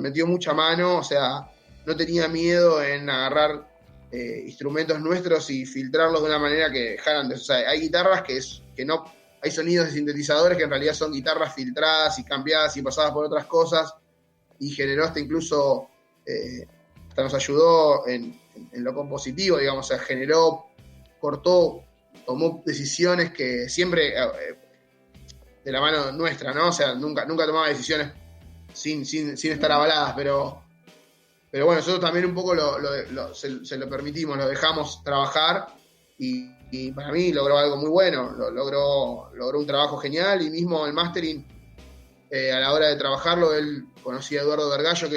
metió mucha mano, o sea, no tenía miedo en agarrar instrumentos nuestros y filtrarlos de una manera que dejaran de... O sea, hay guitarras que no... Hay sonidos de sintetizadores que en realidad son guitarras filtradas y cambiadas y pasadas por otras cosas, y generó hasta incluso... hasta nos ayudó en lo compositivo, digamos, o sea, cortó, tomó decisiones que siempre de la mano nuestra, ¿no? O sea, nunca tomaba decisiones sin estar avaladas, pero bueno, nosotros también un poco se lo permitimos, lo dejamos trabajar y para mí logró algo muy bueno, logró un trabajo genial, y mismo el mastering, a la hora de trabajarlo, él conocía a Eduardo Vergallo, que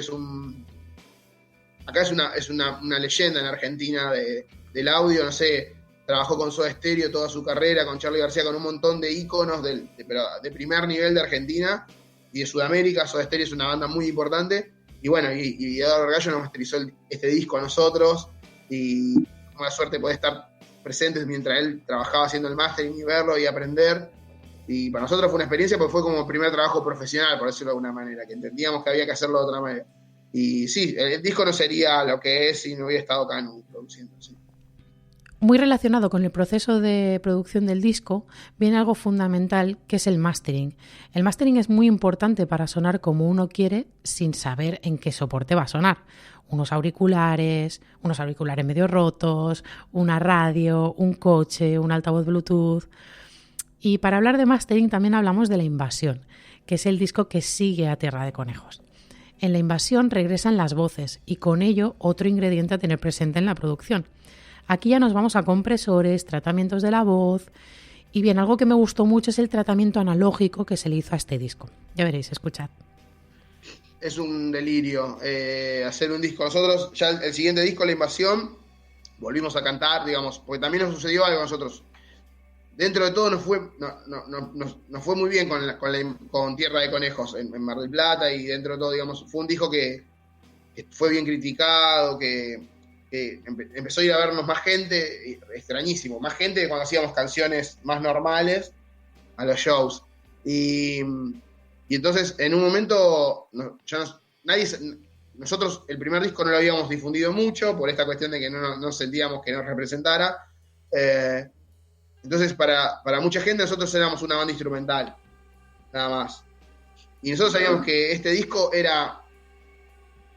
acá es una leyenda en Argentina del audio, no sé, trabajó con Soda Stereo toda su carrera, con Charly García, con un montón de íconos de primer nivel de Argentina y de Sudamérica. Soda Stereo es una banda muy importante, y bueno, y Eduardo Vergallo nos masterizó este disco a nosotros, y tuvimos la suerte de poder estar presentes mientras él trabajaba haciendo el mastering y verlo y aprender. Y para nosotros fue una experiencia, porque fue como el primer trabajo profesional, por decirlo de alguna manera, que entendíamos que había que hacerlo de otra manera. Y sí, el disco no sería lo que es si no hubiera estado Canu produciendo. Sí. Muy relacionado con el proceso de producción del disco viene algo fundamental, que es el mastering. El mastering es muy importante para sonar como uno quiere sin saber en qué soporte va a sonar. Unos auriculares medio rotos, una radio, un coche, un altavoz Bluetooth. Y para hablar de mastering también hablamos de La Invasión, que es el disco que sigue a Tierra de Conejos. En La Invasión regresan las voces y con ello otro ingrediente a tener presente en la producción. Aquí ya nos vamos a compresores, tratamientos de la voz, y bien, algo que me gustó mucho es el tratamiento analógico que se le hizo a este disco. Ya veréis, escuchad. Es un delirio hacer un disco. Nosotros, ya el siguiente disco, La Invasión, volvimos a cantar, digamos, porque también nos sucedió algo a nosotros. Dentro de todo nos fue muy bien con Tierra de Conejos en Mar del Plata, y dentro de todo, digamos, fue un disco que fue bien criticado, que empezó a ir a vernos más gente, extrañísimo, más gente que cuando hacíamos canciones más normales a los shows. Y entonces, en un momento, nosotros el primer disco no lo habíamos difundido mucho por esta cuestión de que no sentíamos que nos representara. Entonces, para mucha gente, nosotros éramos una banda instrumental, nada más. Y nosotros sabíamos que este disco era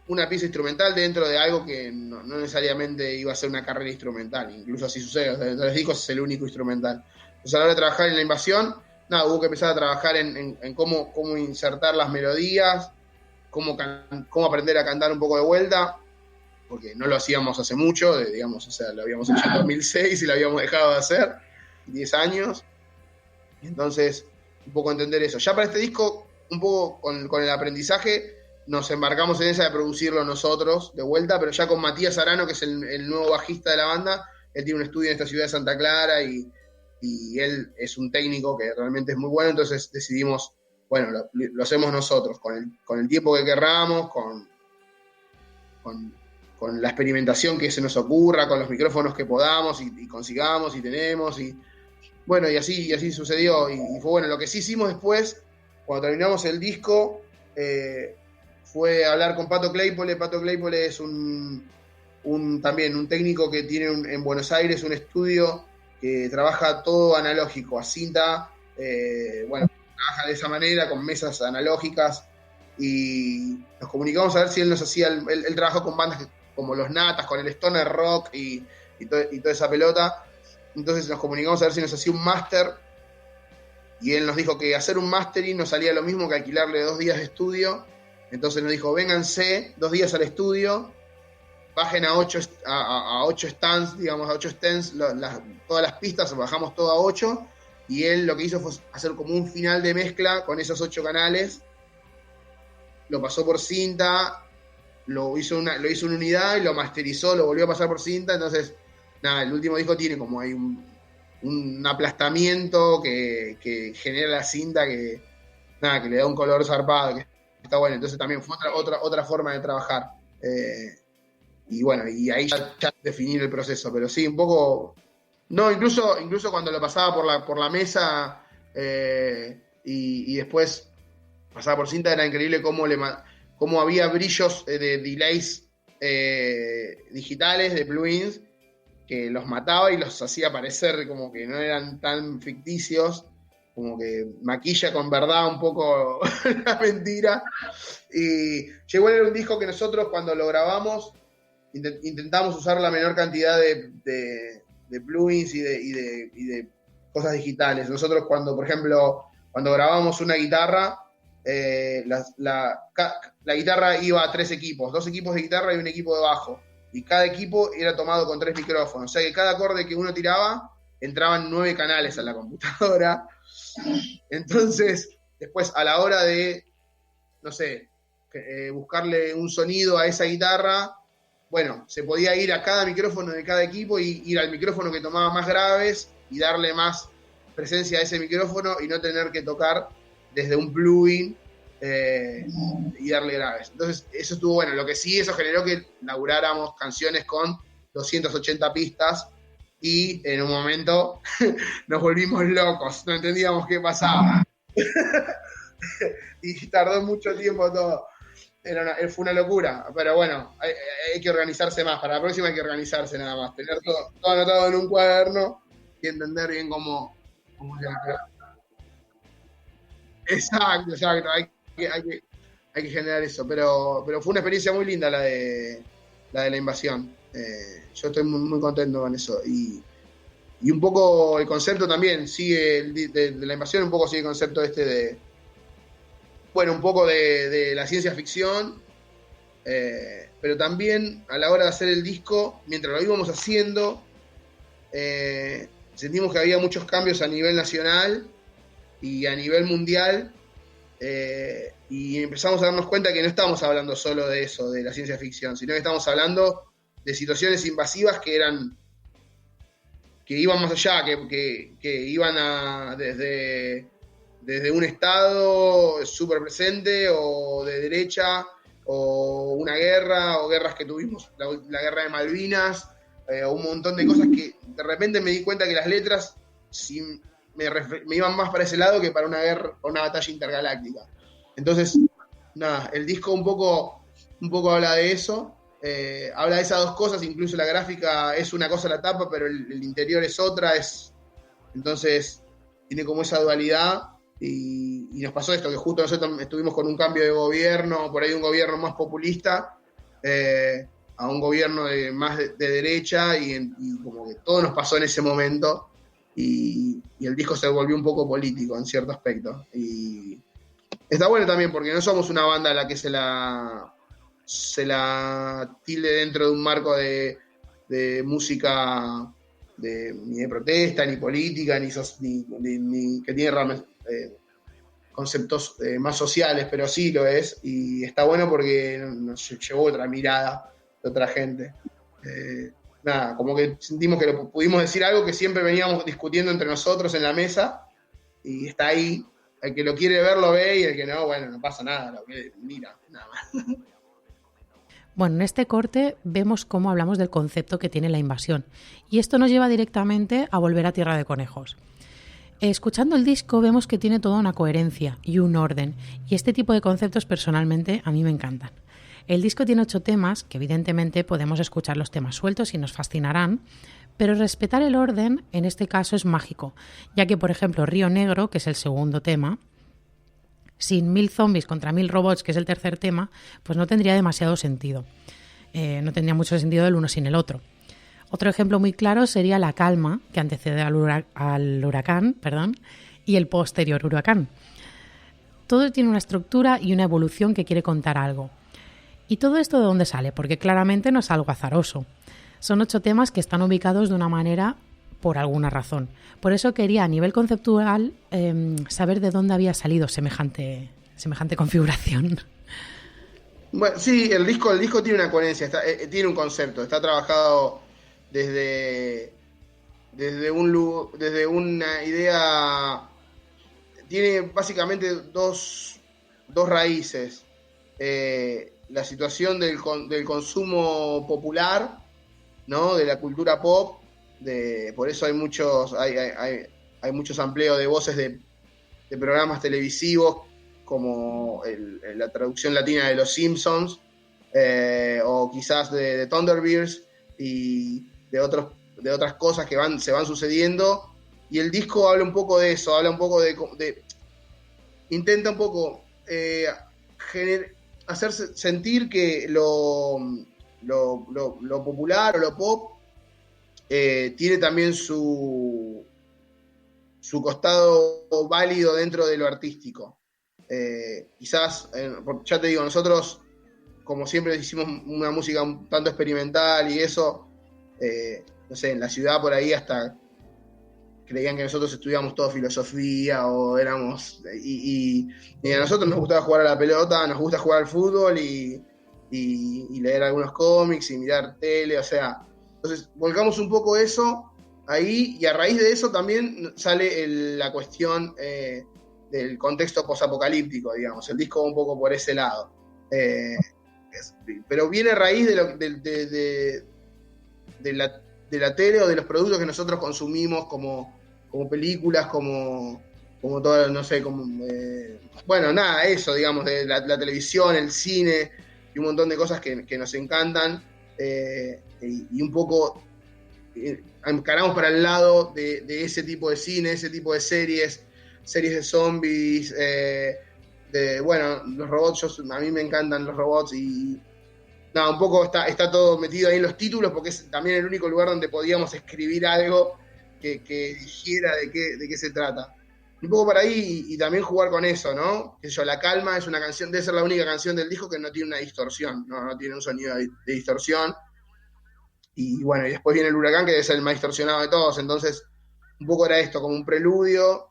una pieza instrumental dentro de algo que no necesariamente iba a ser una carrera instrumental. Incluso así sucede, de los discos es el único instrumental. Entonces, a la hora de trabajar en La Invasión, hubo que empezar a trabajar en cómo insertar las melodías, cómo aprender a cantar un poco de vuelta, porque no lo hacíamos hace mucho, digamos, o sea, lo habíamos hecho en 2006 y lo habíamos dejado de hacer 10 años. Y entonces, un poco entender eso. Ya para este disco, un poco con el aprendizaje, nos embarcamos en esa de producirlo nosotros de vuelta, pero ya con Matías Arano, que es el nuevo bajista de la banda. Él tiene un estudio en esta ciudad de Santa Clara, y él es un técnico que realmente es muy bueno. Entonces decidimos, bueno, lo hacemos nosotros, con el tiempo que querramos, con la experimentación que se nos ocurra, con los micrófonos que podamos y consigamos y tenemos. Y bueno, y así sucedió. Y fue bueno. Lo que sí hicimos después, cuando terminamos el disco, fue hablar con Pato Claypole. Pato Claypole es también un técnico que tiene en Buenos Aires un estudio que trabaja todo analógico, a cinta. Trabaja de esa manera, con mesas analógicas, y nos comunicamos a ver si él nos hacía. Él trabajó con bandas como Los Natas, con el stoner rock y toda esa pelota. Entonces nos comunicamos a ver si nos hacía un máster, y él nos dijo que hacer un mastering nos salía lo mismo que alquilarle 2 días de estudio. Entonces nos dijo, vénganse 2 días al estudio, bajen a 8 stands, digamos, a 8 stands, todas las pistas, bajamos todo a 8, y él lo que hizo fue hacer como un final de mezcla con esos 8 canales, lo pasó por cinta, lo hizo una unidad y lo masterizó, lo volvió a pasar por cinta. Entonces, el último disco tiene como ahí un aplastamiento que genera la cinta, que le da un color zarpado, que está bueno. Entonces también fue otra forma de trabajar. Y bueno, y ahí ya definir el proceso, pero sí, un poco... No, incluso cuando lo pasaba por la mesa, y después pasaba por cinta, era increíble cómo cómo había brillos de delays digitales, de plugins, que los mataba y los hacía parecer como que no eran tan ficticios, como que maquilla con verdad un poco la mentira. Y llegó a ser un disco que nosotros cuando lo grabamos intentamos usar la menor cantidad de plugins y de cosas digitales. Nosotros por ejemplo, cuando grabamos una guitarra, la guitarra iba a 3 equipos, 2 equipos de guitarra y un equipo de bajo. Y cada equipo era tomado con 3 micrófonos. O sea que cada acorde que uno tiraba, entraban 9 canales a la computadora. Entonces, después a la hora de, no sé, buscarle un sonido a esa guitarra, bueno, se podía ir a cada micrófono de cada equipo y ir al micrófono que tomaba más graves y darle más presencia a ese micrófono y no tener que tocar desde un plugin y darle graves. Entonces, eso estuvo bueno. Lo que sí, eso generó que laburáramos canciones con 280 pistas y en un momento nos volvimos locos, no entendíamos qué pasaba. Y tardó mucho tiempo todo. Fue una locura, pero bueno, hay que organizarse más. Para la próxima hay que organizarse nada más, tener todo anotado en un cuaderno y entender bien cómo se va. Exacto, hay que generar eso, pero fue una experiencia muy linda la de la invasión. Yo estoy muy, muy contento con eso y un poco el concepto también sigue de la invasión, un poco sigue el concepto un poco de la ciencia ficción, pero también a la hora de hacer el disco, mientras lo íbamos haciendo, sentimos que había muchos cambios a nivel nacional y a nivel mundial, y empezamos a darnos cuenta que no estamos hablando solo de eso, de la ciencia ficción, sino que estamos hablando de situaciones invasivas que iban más allá, que iban desde un estado súper presente o de derecha, o una guerra, o guerras que tuvimos, la guerra de Malvinas, o un montón de cosas que de repente me di cuenta que las letras me iban más para ese lado que para una guerra, para una batalla intergaláctica. Entonces, nada, el disco un poco habla de eso, habla de esas dos cosas, incluso la gráfica es una cosa la tapa, pero el interior es otra, entonces tiene como esa dualidad. Y nos pasó esto, que justo nosotros estuvimos con un cambio de gobierno, por ahí un gobierno más populista, a un gobierno más de derecha, y como que todo nos pasó en ese momento, y el disco se volvió un poco político en cierto aspecto. Y está bueno también, porque no somos una banda a la que se la tilde dentro de un marco de música ni de protesta, ni política, ni que tiene conceptos más sociales, pero sí lo es, y está bueno porque nos llevó otra mirada de otra gente. Nada, como que sentimos que pudimos decir algo que siempre veníamos discutiendo entre nosotros en la mesa, y está ahí. El que lo quiere ver lo ve, y el que no, bueno, no pasa nada, lo que mira, nada más. Bueno, en este corte vemos cómo hablamos del concepto que tiene la invasión, y esto nos lleva directamente a volver a Tierra de Conejos. Escuchando el disco vemos que tiene toda una coherencia y un orden, y este tipo de conceptos personalmente a mí me encantan. El disco tiene 8 temas, que evidentemente podemos escuchar los temas sueltos y nos fascinarán, pero respetar el orden en este caso es mágico, ya que por ejemplo Río Negro, que es el segundo tema, sin 1000 zombies contra 1000 robots, que es el tercer tema, pues no tendría demasiado sentido. No tendría mucho sentido el uno sin el otro. Otro ejemplo muy claro sería La Calma, que antecede al huracán, y el posterior huracán. Todo tiene una estructura y una evolución que quiere contar algo. ¿Y todo esto de dónde sale? Porque claramente no es algo azaroso. Son 8 temas que están ubicados de una manera por alguna razón. Por eso quería, a nivel conceptual, saber de dónde había salido semejante configuración. Bueno, sí, el disco tiene una coherencia, tiene un concepto, está trabajado desde una idea. Tiene básicamente dos raíces. La situación del consumo popular, ¿no? De la cultura pop. Por eso hay muchos amplios de voces de programas televisivos como la traducción latina de Los Simpsons, o quizás de Thunderbirds y de otras cosas que se van sucediendo. Y el disco habla un poco de eso, habla un poco intenta un poco hacerse sentir que lo popular o lo pop tiene también su costado válido dentro de lo artístico. Quizás, ya te digo, nosotros, como siempre, hicimos una música un tanto experimental y eso, no sé, en la ciudad por ahí hasta creían que nosotros estudiábamos todo filosofía o éramos... Y a nosotros nos gustaba jugar a la pelota, nos gusta jugar al fútbol y leer algunos cómics y mirar tele, o sea... Entonces, volcamos un poco eso ahí y a raíz de eso también sale la cuestión del contexto posapocalíptico, digamos. El disco va un poco por ese lado. Pero viene a raíz de la tele o de los productos que nosotros consumimos como películas, como todo, no sé, bueno, nada, eso, digamos, de la televisión, el cine y un montón de cosas que nos encantan, y un poco encaramos para el lado de ese tipo de cine, ese tipo de series de zombies, bueno, los robots, a mí me encantan los robots y nada, un poco está todo metido ahí en los títulos porque es también el único lugar donde podíamos escribir algo que dijera de qué se trata. Un poco por ahí y también jugar con eso, ¿no? La Calma es una canción, debe ser la única canción del disco que no tiene una distorsión, no tiene un sonido de distorsión. Y bueno, y después viene el Huracán, que es el más distorsionado de todos. Entonces, un poco era esto, como un preludio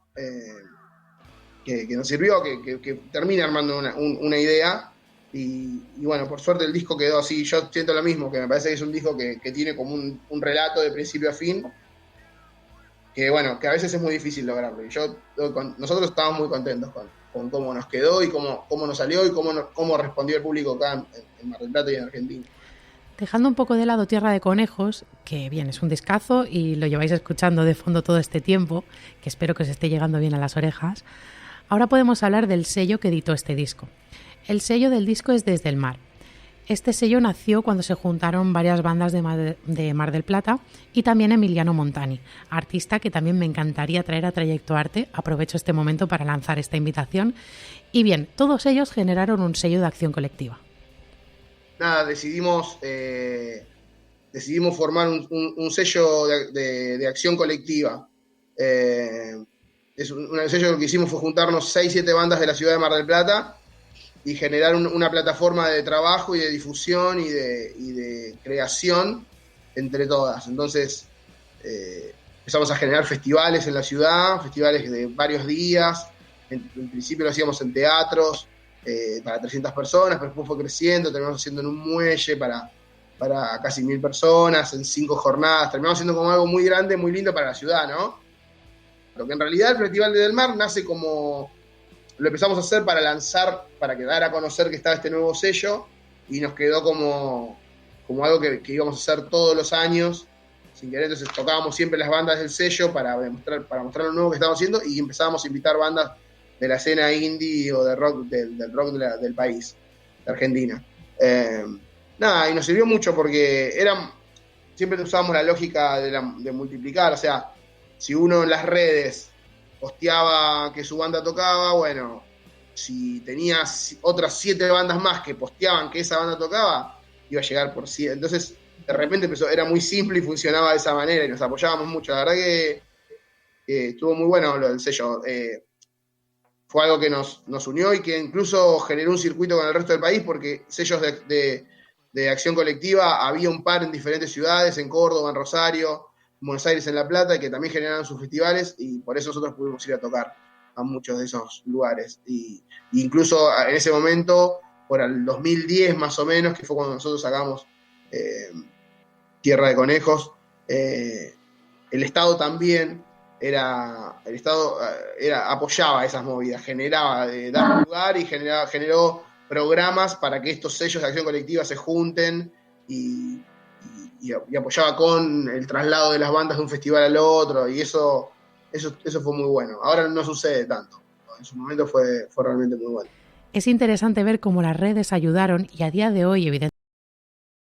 que nos sirvió, que termina armando una idea. Y bueno, por suerte el disco quedó así. Yo siento lo mismo, que me parece que es un disco que tiene como un relato de principio a fin, que bueno, que a veces es muy difícil lograrlo. Y nosotros estábamos muy contentos con cómo nos quedó y cómo nos salió y cómo respondió el público acá en Mar del Plata y en Argentina. Dejando un poco de lado Tierra de Conejos, que bien, es un discazo y lo lleváis escuchando de fondo todo este tiempo, que espero que os esté llegando bien a las orejas, ahora podemos hablar del sello que editó este disco. El sello del disco es Desde el Mar. Este sello nació cuando se juntaron varias bandas de Mar del Plata y también Emiliano Montani, artista que también me encantaría traer a Trayecto Arte. Aprovecho este momento para lanzar esta invitación. Y bien, todos ellos generaron un sello de acción colectiva. Nada, decidimos formar un sello de acción colectiva. Un sello que hicimos fue juntarnos 6-7 bandas de la ciudad de Mar del Plata y generar una plataforma de trabajo y de difusión y de creación entre todas. Entonces empezamos a generar festivales en la ciudad, festivales de varios días. En principio lo hacíamos en teatros para 300 personas, pero después fue creciendo, terminamos haciendo en un muelle para casi 1000 personas, en 5 jornadas, terminamos haciendo como algo muy grande, muy lindo para la ciudad, ¿no? Lo que en realidad el Festival de Del Mar nace como, lo empezamos a hacer para lanzar, para dar a conocer que estaba este nuevo sello, y nos quedó como algo que íbamos a hacer todos los años, sin querer. Entonces tocábamos siempre las bandas del sello para mostrar lo nuevo que estábamos haciendo, y empezábamos a invitar bandas de la escena indie o de rock, del rock del país, de Argentina. Y nos sirvió mucho porque siempre usábamos la lógica de multiplicar, o sea, si uno en las redes posteaba que su banda tocaba, bueno, si tenía otras 7 bandas más que posteaban que esa banda tocaba, iba a llegar por 100. Entonces, de repente era muy simple y funcionaba de esa manera y nos apoyábamos mucho. La verdad que estuvo muy bueno lo del sello. Fue algo que nos unió y que incluso generó un circuito con el resto del país, porque sellos de acción colectiva había un par en diferentes ciudades, en Córdoba, en Rosario, en Buenos Aires, en La Plata, que también generaron sus festivales, y por eso nosotros pudimos ir a tocar a muchos de esos lugares. Y incluso en ese momento, por el 2010 más o menos, que fue cuando nosotros sacamos Tierra de Conejos, el Estado también apoyaba esas movidas, daba lugar y generó programas para que estos sellos de acción colectiva se junten y apoyaba con el traslado de las bandas de un festival al otro, y eso fue muy bueno. Ahora no sucede tanto. en su momento fue realmente muy bueno. Es interesante ver cómo las redes ayudaron y a día de hoy, evidentemente,